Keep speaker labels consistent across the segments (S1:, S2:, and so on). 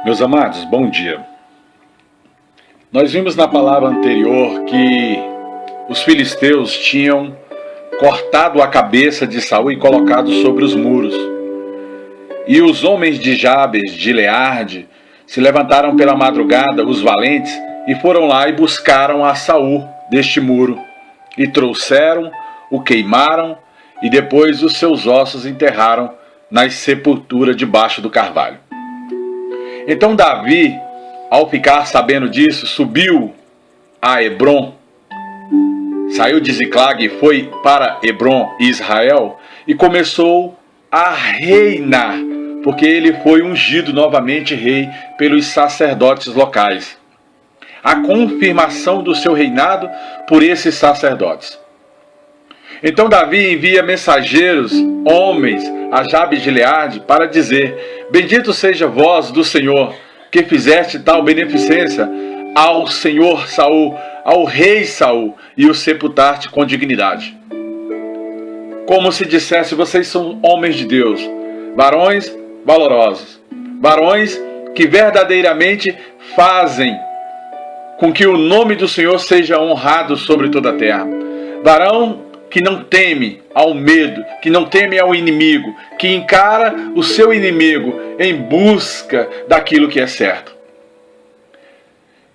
S1: Meus amados, bom dia. Nós vimos na palavra anterior que os filisteus tinham cortado a cabeça de Saul e colocado sobre os muros. E os homens de Jabes, de Gileade, se levantaram pela madrugada, os valentes, e foram lá e buscaram a Saul deste muro. E trouxeram, o queimaram, e depois os seus ossos enterraram nas sepulturas debaixo do carvalho. Então Davi, ao ficar sabendo disso, subiu a Hebrom, saiu de Ziclag e foi para Hebrom, Israel, e começou a reinar, porque ele foi ungido novamente rei pelos sacerdotes locais. A confirmação do seu reinado por esses sacerdotes. Então Davi envia mensageiros, homens, a Jabes de Gileade, para dizer: bendito seja vós do Senhor, que fizeste tal beneficência ao Senhor Saul, ao rei Saul, e o sepultaste com dignidade. Como se dissesse: vocês são homens de Deus, varões valorosos, varões que verdadeiramente fazem com que o nome do Senhor seja honrado sobre toda a terra. Varão que não teme ao medo, que não teme ao inimigo, que encara o seu inimigo em busca daquilo que é certo.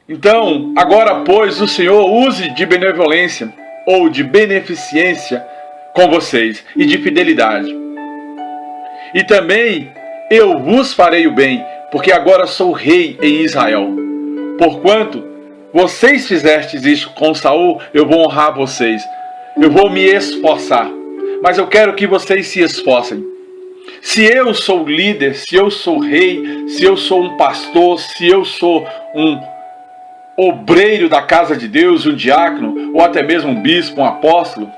S1: Então, agora, pois, o Senhor use de benevolência ou de beneficência com vocês e de fidelidade. E também eu vos farei o bem, porque agora sou rei em Israel. Porquanto vocês fizestes isso com Saul, eu vou honrar vocês. Eu vou me esforçar, mas eu quero que vocês se esforcem. Se eu sou líder, se eu sou rei, se eu sou um pastor, se eu sou um obreiro da casa de Deus, um diácono, ou até mesmo um bispo, um apóstolo,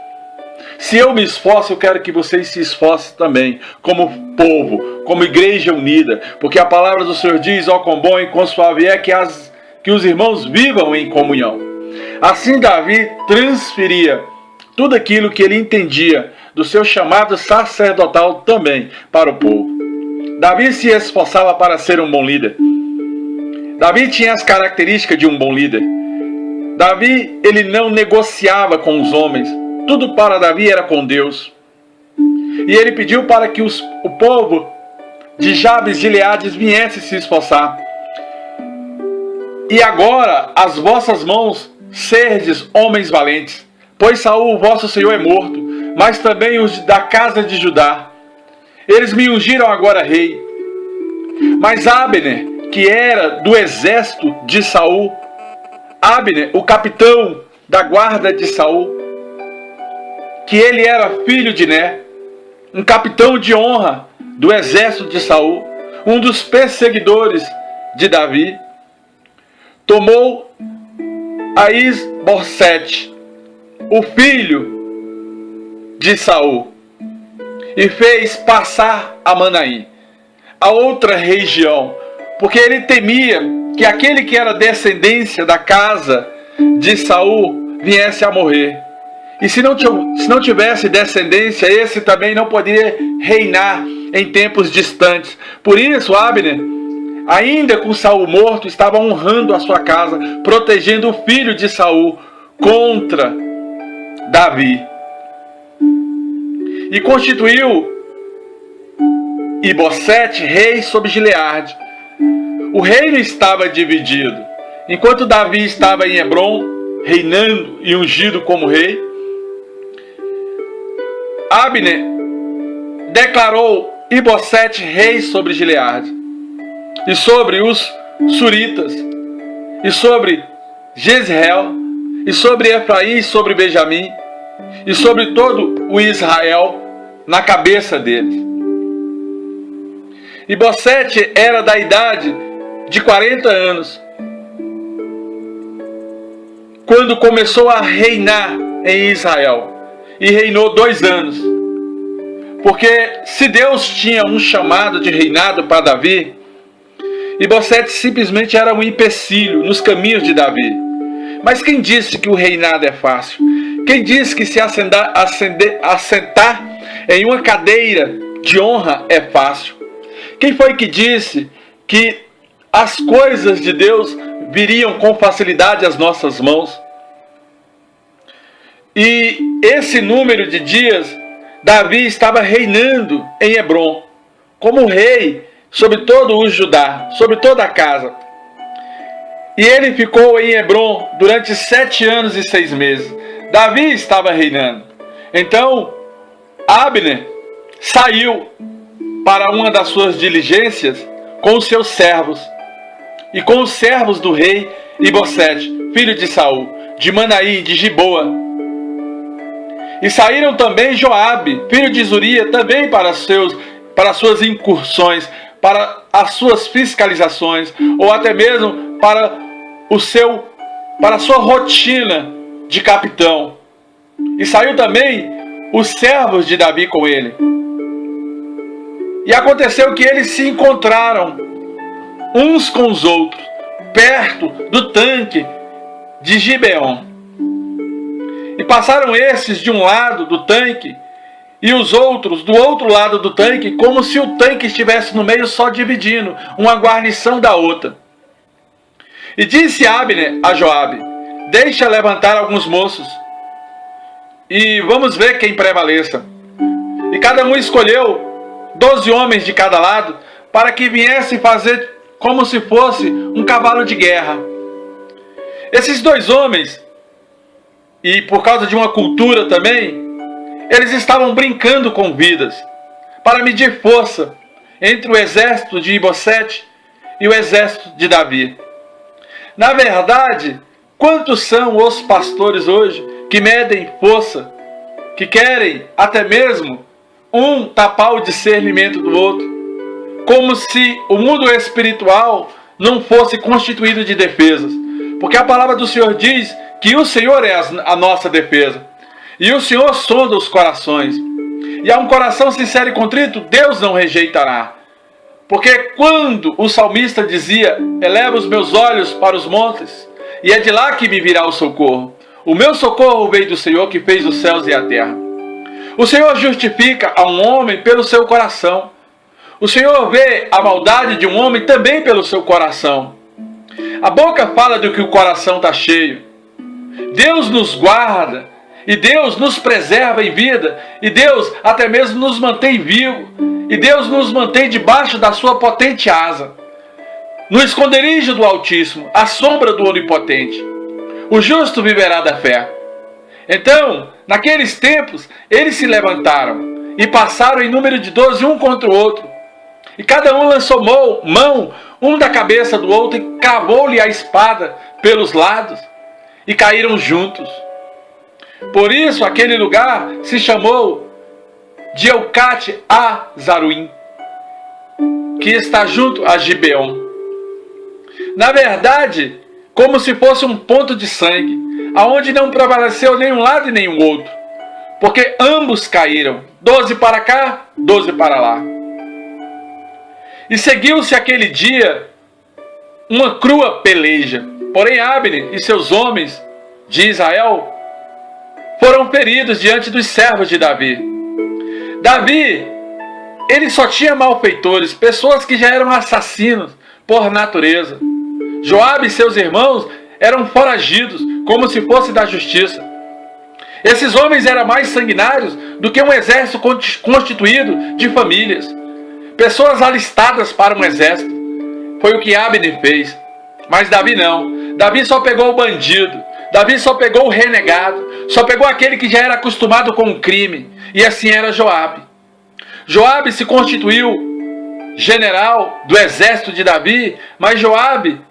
S1: se eu me esforço, eu quero que vocês se esforcem também, como povo, como igreja unida, porque a palavra do Senhor diz: ó, quão bom e quão suave é que os irmãos vivam em comunhão. Assim Davi transferia tudo aquilo que ele entendia do seu chamado sacerdotal também para o povo. Davi se esforçava para ser um bom líder. Davi tinha as características de um bom líder. Davi, ele não negociava com os homens. Tudo para Davi era com Deus. E ele pediu para que o povo de Jabes de Gileade viesse se esforçar. E agora as vossas mãos serdes homens valentes. Pois Saul, vosso senhor, é morto, mas também os da casa de Judá. Eles me ungiram agora rei. Mas Abner, que era do exército de Saul, Abner, o capitão da guarda de Saul, que ele era filho de Né, um capitão de honra do exército de Saul, um dos perseguidores de Davi, tomou a Is-Bosete, o filho de Saul, e fez passar a Manaim, a outra região, porque ele temia que aquele que era descendência da casa de Saul viesse a morrer. E se não tivesse descendência, esse também não poderia reinar em tempos distantes. Por isso, Abner, ainda com Saul morto, estava honrando a sua casa, protegendo o filho de Saul contra Davi. E constituiu Ibosete rei sobre Gileade. O reino estava dividido. Enquanto Davi estava em Hebrom, reinando e ungido como rei, Abner declarou Ibosete rei sobre Gileade, e sobre os Suritas, e sobre Jezreel, e sobre Efraim, e sobre Benjamim, e sobre todo o Israel na cabeça deles. Ibosete era da idade de 40 anos, quando começou a reinar em Israel, e reinou 2 anos. Porque se Deus tinha um chamado de reinado para Davi, Ibosete simplesmente era um empecilho nos caminhos de Davi. Mas quem disse que o reinado é fácil? Quem disse que se assentar em uma cadeira de honra é fácil? Quem foi que disse que as coisas de Deus viriam com facilidade às nossas mãos. E esse número de dias, Davi estava reinando em Hebrom, como rei sobre todo o Judá, sobre toda a casa. E ele ficou em Hebrom durante 7 anos e 6 meses. Davi estava reinando. Então, Abner saiu para uma das suas diligências com os seus servos e com os servos do rei Ibosete, filho de Saul, de Manaim, de Giboa. E saíram também Joabe, filho de Zuria, também para suas incursões, para as suas fiscalizações, ou até mesmo para a sua rotina de capitão. E saiu também os servos de Davi com ele. E aconteceu que eles se encontraram uns com os outros, perto do tanque de Gibeon. E passaram esses de um lado do tanque e os outros do outro lado do tanque, como se o tanque estivesse no meio só dividindo, uma guarnição da outra. E disse Abner a Joabe: deixa levantar alguns moços e vamos ver quem prevaleça. E cada um escolheu 12 homens de cada lado, para que viessem fazer como se fosse um cavalo de guerra. Esses 2 homens, e por causa de uma cultura também, eles estavam brincando com vidas, para medir força entre o exército de Ibosete e o exército de Davi. Na verdade, quantos são os pastores hoje que medem força, que querem até mesmo um tapar o discernimento do outro, como se o mundo espiritual não fosse constituído de defesas. Porque a palavra do Senhor diz que o Senhor é a nossa defesa. E o Senhor sonda os corações. E a um coração sincero e contrito, Deus não rejeitará. Porque quando o salmista dizia: eleva os meus olhos para os montes, e é de lá que me virá o socorro. O meu socorro veio do Senhor que fez os céus e a terra. O Senhor justifica a um homem pelo seu coração. O Senhor vê a maldade de um homem também pelo seu coração. A boca fala do que o coração está cheio. Deus nos guarda, e Deus nos preserva em vida, e Deus até mesmo nos mantém vivo, e Deus nos mantém debaixo da sua potente asa, no esconderijo do Altíssimo, à sombra do Onipotente. O justo viverá da fé. Então, naqueles tempos, eles se levantaram e passaram em número de 12 um contra o outro. E cada um lançou mão, um da cabeça do outro, e cravou-lhe a espada pelos lados, e caíram juntos. Por isso, aquele lugar se chamou de Eucate a Zaruim, que está junto a Gibeon. Na verdade, como se fosse um ponto de sangue, aonde não prevaleceu nem um lado e nem o outro, porque ambos caíram, 12 para cá, 12 para lá. E seguiu-se aquele dia uma crua peleja. Porém Abner e seus homens de Israel foram feridos diante dos servos de Davi. Davi, ele só tinha malfeitores, pessoas que já eram assassinos por natureza. Joabe e seus irmãos eram foragidos, como se fosse da justiça. Esses homens eram mais sanguinários do que um exército constituído de famílias. Pessoas alistadas para um exército. Foi o que Abner fez. Mas Davi não. Davi só pegou o bandido. Davi só pegou o renegado. Só pegou aquele que já era acostumado com o crime. E assim era Joabe. Joabe se constituiu general do exército de Davi. Mas Joabe,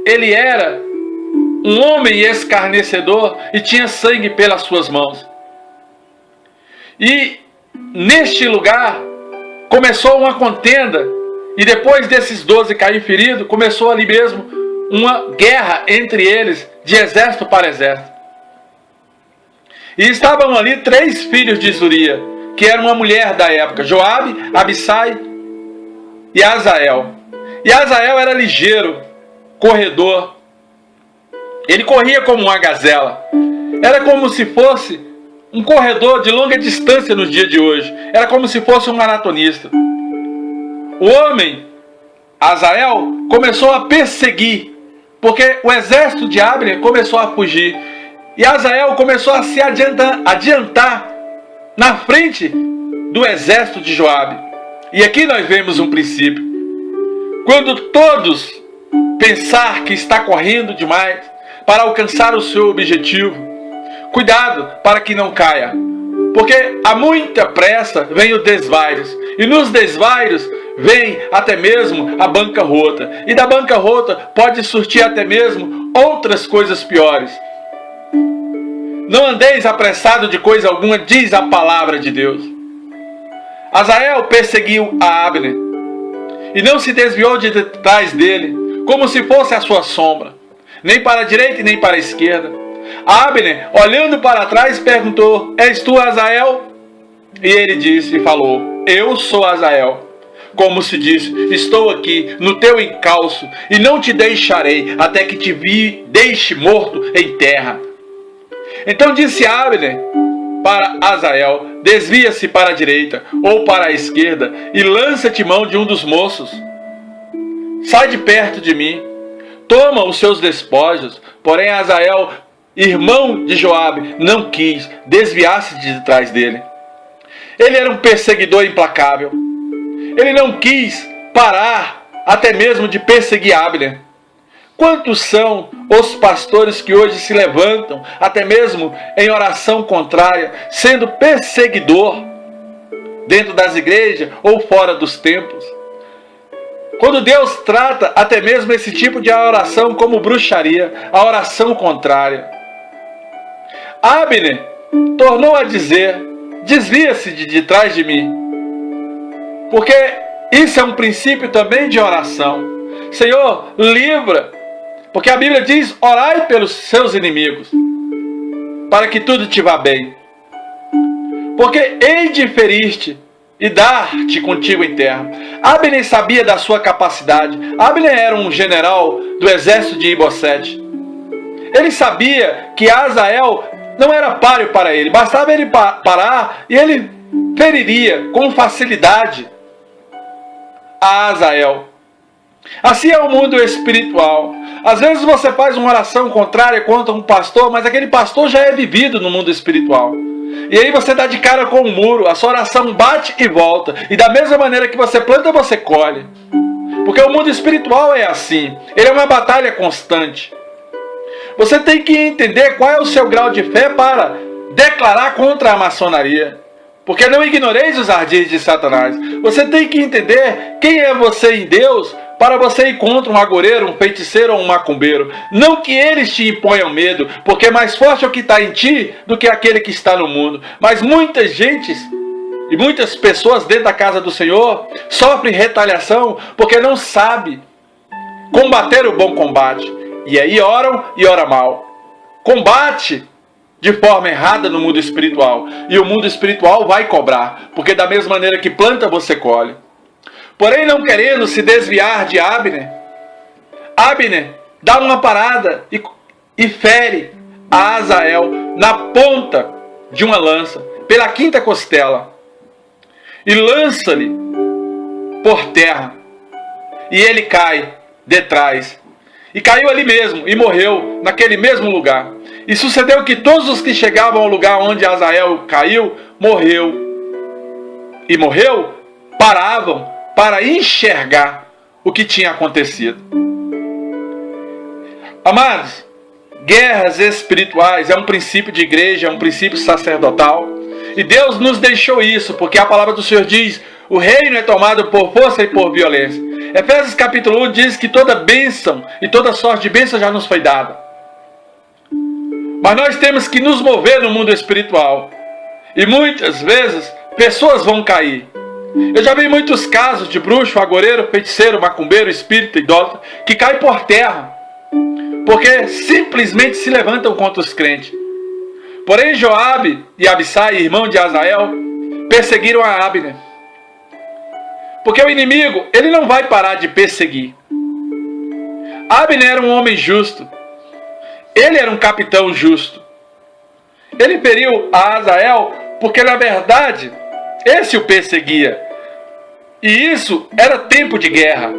S1: ele era um homem escarnecedor e tinha sangue pelas suas mãos. E neste lugar começou uma contenda, e depois desses 12 cair feridos, começou ali mesmo uma guerra entre eles, de exército para exército. E estavam ali 3 filhos de Zuria, que era uma mulher da época: Joabe, Abissai e Azael. E Azael era ligeiro, corredor. Ele corria como uma gazela. Era como se fosse um corredor de longa distância nos dias de hoje. Era como se fosse um maratonista. O homem Azael começou a perseguir, porque o exército de Abner começou a fugir. E Azael começou a se adiantar na frente do exército de Joabe. E aqui nós vemos um princípio. Quando todos pensar que está correndo demais para alcançar o seu objetivo, cuidado para que não caia. Porque há muita pressa, vem o desvairos. E nos desvairos vem até mesmo a bancarrota. E da bancarrota pode surgir até mesmo outras coisas piores. Não andeis apressado de coisa alguma, diz a palavra de Deus. Azael perseguiu a Abner e não se desviou de trás dele, como se fosse a sua sombra, nem para a direita e nem para a esquerda. Abner, olhando para trás, perguntou: és tu Azael? E ele disse e falou: eu sou Azael. Como se diz: estou aqui no teu encalço e não te deixarei até que te deixe morto em terra. Então disse Abner para Azael: desvia-se para a direita ou para a esquerda e lança-te mão de um dos moços. Sai de perto de mim, toma os seus despojos. Porém Azael, irmão de Joabe, não quis desviar-se de trás dele. Ele era um perseguidor implacável. Ele não quis parar até mesmo de perseguir Abner. Quantos são os pastores que hoje se levantam, até mesmo em oração contrária, sendo perseguidor dentro das igrejas ou fora dos templos? Quando Deus trata até mesmo esse tipo de oração como bruxaria, a oração contrária. Abner tornou a dizer: desvia-se de trás de mim. Porque isso é um princípio também de oração. Senhor, livra. Porque a Bíblia diz: orai pelos seus inimigos, para que tudo te vá bem. Porque hei de ferir-te e dar-te contigo em terra. Abner sabia da sua capacidade. Abner era um general do exército de Ibosete. Ele sabia que Azael não era páreo para ele. Bastava ele parar e ele feriria com facilidade a Azael. Assim é o mundo espiritual. Às vezes você faz uma oração contrária contra um pastor, mas aquele pastor já é vivido no mundo espiritual. E aí você dá de cara com um muro, a sua oração bate e volta. E da mesma maneira que você planta, você colhe. Porque o mundo espiritual é assim. Ele é uma batalha constante. Você tem que entender qual é o seu grau de fé para declarar contra a maçonaria. Porque não ignoreis os ardis de Satanás. Você tem que entender quem é você em Deus para você ir contra um agoreiro, um feiticeiro ou um macumbeiro. Não que eles te imponham medo, porque mais forte é o que está em ti do que aquele que está no mundo. Mas muitas gentes e muitas pessoas dentro da casa do Senhor sofrem retaliação porque não sabem combater o bom combate. E aí oram e oram mal. Combate de forma errada no mundo espiritual. E o mundo espiritual vai cobrar. Porque da mesma maneira que planta, você colhe. Porém, não querendo se desviar de Abner, Abner dá uma parada e fere a Azael na ponta de uma lança, pela quinta costela. E lança-lhe por terra. E ele cai de trás. E caiu ali mesmo, e morreu naquele mesmo lugar. E sucedeu que todos os que chegavam ao lugar onde Azael caiu, paravam para enxergar o que tinha acontecido. Amados, guerras espirituais é um princípio de igreja, é um princípio sacerdotal. E Deus nos deixou isso, porque a palavra do Senhor diz: o reino é tomado por força e por violência. Efésios capítulo 1 diz que toda bênção e toda sorte de bênção já nos foi dada. Mas nós temos que nos mover no mundo espiritual. E muitas vezes pessoas vão cair. Eu já vi muitos casos de bruxo, agoreiro, feiticeiro, macumbeiro, espírita, idólatra, que caem por terra, porque simplesmente se levantam contra os crentes. Porém Joabe e Abissai, irmão de Azael, perseguiram a Abner. Porque o inimigo, ele não vai parar de perseguir. Abner era um homem justo. Ele era um capitão justo. Ele feriu a Azael porque, na verdade, esse o perseguia. E isso era tempo de guerra.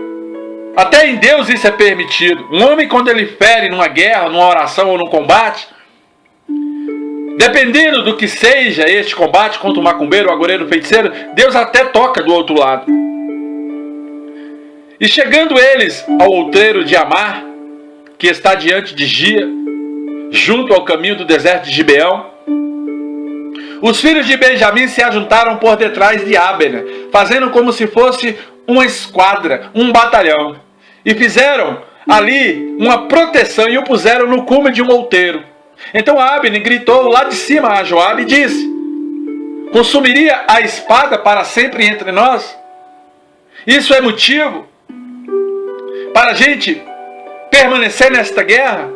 S1: Até em Deus isso é permitido. Um homem, quando ele fere numa guerra, numa oração ou num combate, dependendo do que seja este combate contra o macumbeiro, o agoureiro, o feiticeiro, Deus até toca do outro lado. E chegando eles ao outreiro de Amar, que está diante de Gia, junto ao caminho do deserto de Gibeão, os filhos de Benjamim se ajuntaram por detrás de Abner, fazendo como se fosse uma esquadra, um batalhão, e fizeram ali uma proteção e o puseram no cume de um outeiro. Então Abner gritou lá de cima a Joabe e disse: consumiria a espada para sempre entre nós? Isso é motivo para a gente permanecer nesta guerra?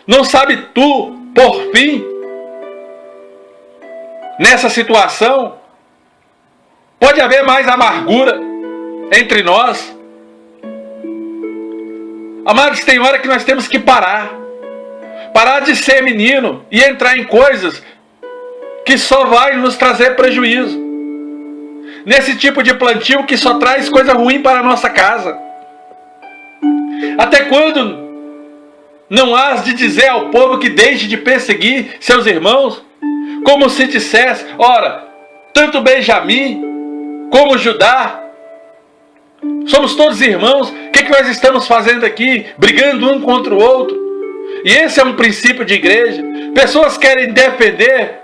S1: Não sabe tu, por fim, nessa situação, pode haver mais amargura entre nós? Amados, tem hora que nós temos que parar de ser menino e entrar em coisas que só vai nos trazer prejuízo. Nesse tipo de plantio que só traz coisa ruim para a nossa casa. Até quando não hás de dizer ao povo que deixe de perseguir seus irmãos? Como se dissesse: ora, tanto Benjamim como Judá, somos todos irmãos, o que nós estamos fazendo aqui? Brigando um contra o outro. E esse é um princípio de igreja. Pessoas querem defender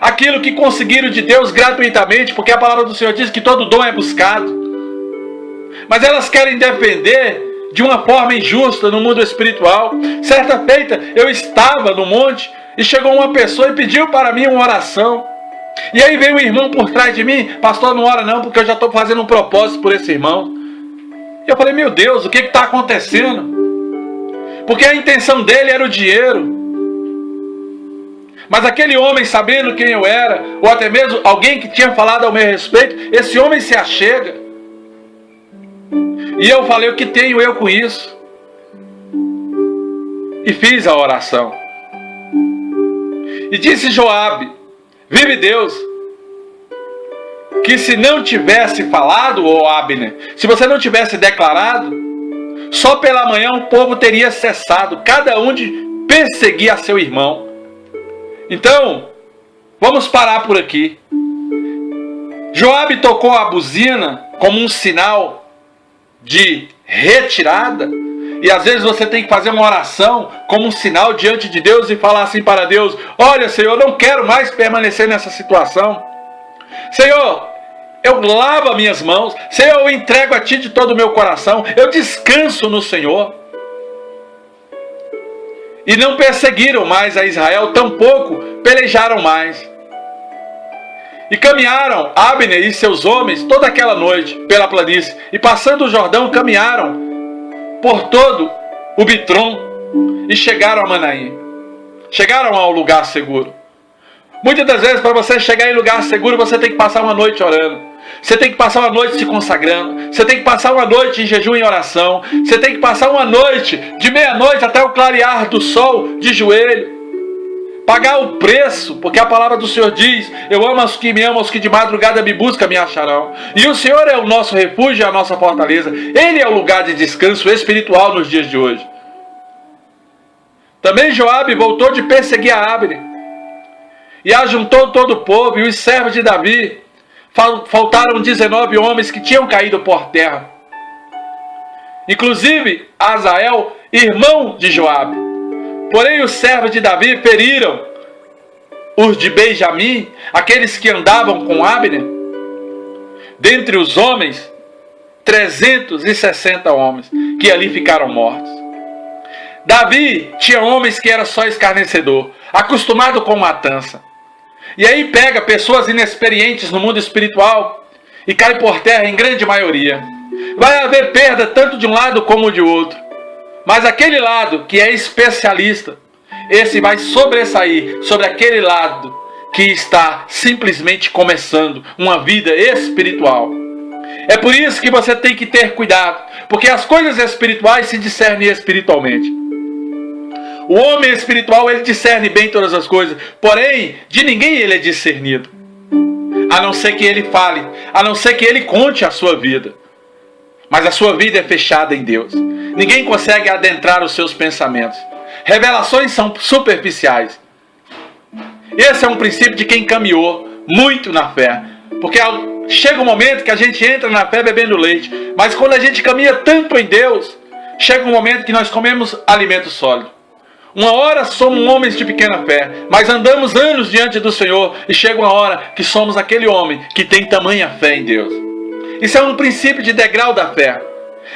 S1: aquilo que conseguiram de Deus gratuitamente, porque a palavra do Senhor diz que todo dom é buscado. Mas elas querem defender de uma forma injusta no mundo espiritual. Certa feita, eu estava no monte e chegou uma pessoa e pediu para mim uma oração. E aí veio um irmão por trás de mim: pastor, não ora não, porque eu já estou fazendo um propósito por esse irmão. E eu falei: meu Deus, o que está acontecendo? Porque a intenção dele era o dinheiro. Mas aquele homem, sabendo quem eu era, ou até mesmo alguém que tinha falado ao meu respeito, esse homem se achega. E eu falei: o que tenho eu com isso? E fiz a oração. E disse Joabe: vive Deus, que se não tivesse falado, ô Abner, se você não tivesse declarado, só pela manhã o povo teria cessado, cada um de perseguir a seu irmão. Então, vamos parar por aqui. Joabe tocou a buzina como um sinal de retirada. E às vezes você tem que fazer uma oração como um sinal diante de Deus e falar assim para Deus: olha, Senhor, eu não quero mais permanecer nessa situação. Senhor, eu lavo as minhas mãos. Senhor, eu entrego a Ti de todo o meu coração. Eu descanso no Senhor. E não perseguiram mais a Israel, tampouco pelejaram mais. E caminharam Abner e seus homens toda aquela noite pela planície. E passando o Jordão, caminharam por todo o Bitrom e chegaram a Manaim. Chegaram ao lugar seguro. Muitas das vezes, para você chegar em lugar seguro, você tem que passar uma noite orando. Você tem que passar uma noite se consagrando. Você tem que passar uma noite em jejum e oração. Você tem que passar uma noite, de meia-noite até o clarear do sol, de joelho. Pagar o preço, porque a palavra do Senhor diz: eu amo os que me amam, os que de madrugada me buscam, me acharão. E o Senhor é o nosso refúgio, é a nossa fortaleza. Ele é o lugar de descanso espiritual nos dias de hoje. Também Joabe voltou de perseguir a Abner. E ajuntou todo o povo e os servos de Davi. Faltaram 19 homens que tinham caído por terra. Inclusive Azael, irmão de Joabe. Porém os servos de Davi feriram os de Benjamim, aqueles que andavam com Abner. Dentre os homens, 360 homens, que ali ficaram mortos. Davi tinha homens que eram só escarnecedor, acostumado com matança. E aí pega pessoas inexperientes no mundo espiritual e cai por terra em grande maioria. Vai haver perda tanto de um lado como de outro. Mas aquele lado que é especialista, esse vai sobressair sobre aquele lado que está simplesmente começando uma vida espiritual. É por isso que você tem que ter cuidado, porque as coisas espirituais se discernem espiritualmente. O homem espiritual, ele discerne bem todas as coisas, porém, de ninguém ele é discernido. A não ser que ele fale, a não ser que ele conte a sua vida. mas a sua vida é fechada em Deus. Ninguém consegue adentrar os seus pensamentos. Revelações são superficiais. Esse é um princípio de quem caminhou muito na fé. Porque chega um momento que a gente entra na fé bebendo leite. Mas quando a gente caminha tanto em Deus, chega um momento que nós comemos alimento sólido. Uma hora somos homens de pequena fé, mas andamos anos diante do Senhor e chega uma hora que somos aquele homem que tem tamanha fé em Deus. Isso é um princípio de degrau da fé.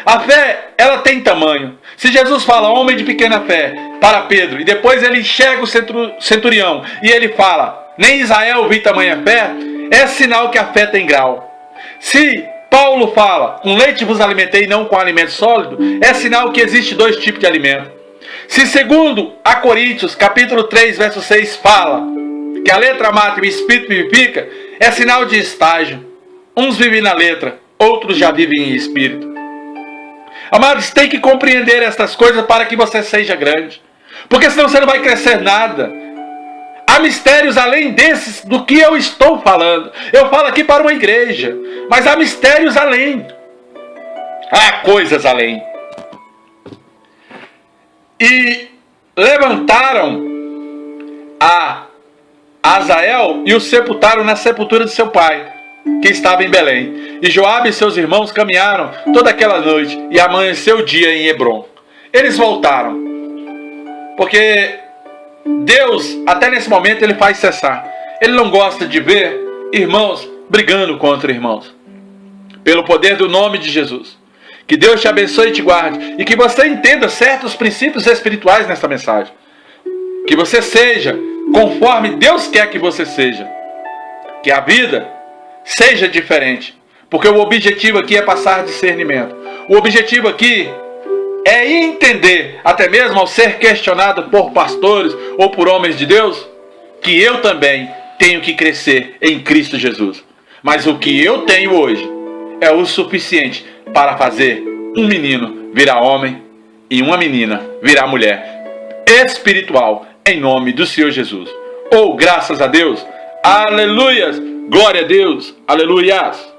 S1: A fé, ela tem tamanho. Se Jesus fala homem de pequena fé para Pedro e depois ele enxerga o centurião e ele fala, nem Israel vi tamanha fé, é sinal que a fé tem grau. Se Paulo fala, com leite vos alimentei e não com alimento sólido, é sinal que existe dois tipos de alimento. Se segundo a Coríntios, capítulo 3, verso 6, fala que a letra mata e o espírito vivifica, é sinal de estágio. Uns vivem na letra, outros já vivem em espírito. Amados, tem que compreender estas coisas para que você seja grande. Porque senão você não vai crescer nada. Há mistérios além desses do que eu estou falando. Eu falo aqui para uma igreja, mas há mistérios além. Há coisas além. E levantaram a Azael e o sepultaram na sepultura de seu pai, que estava em Belém. E Joabe e seus irmãos caminharam toda aquela noite e amanheceu o dia em Hebrom. Eles voltaram, porque Deus, até nesse momento, ele faz cessar. Ele não gosta de ver irmãos brigando contra irmãos. Pelo poder do nome de Jesus. Que Deus te abençoe e te guarde. E que você entenda certos princípios espirituais nesta mensagem. Que você seja conforme Deus quer que você seja. Que a vida seja diferente. Porque o objetivo aqui é passar discernimento. O objetivo aqui é entender, até mesmo ao ser questionado por pastores ou por homens de Deus, que eu também tenho que crescer em Cristo Jesus. Mas o que eu tenho hoje é o suficiente para fazer um menino virar homem e uma menina virar mulher espiritual em nome do Senhor Jesus. Graças a Deus, aleluias, glória a Deus, aleluias.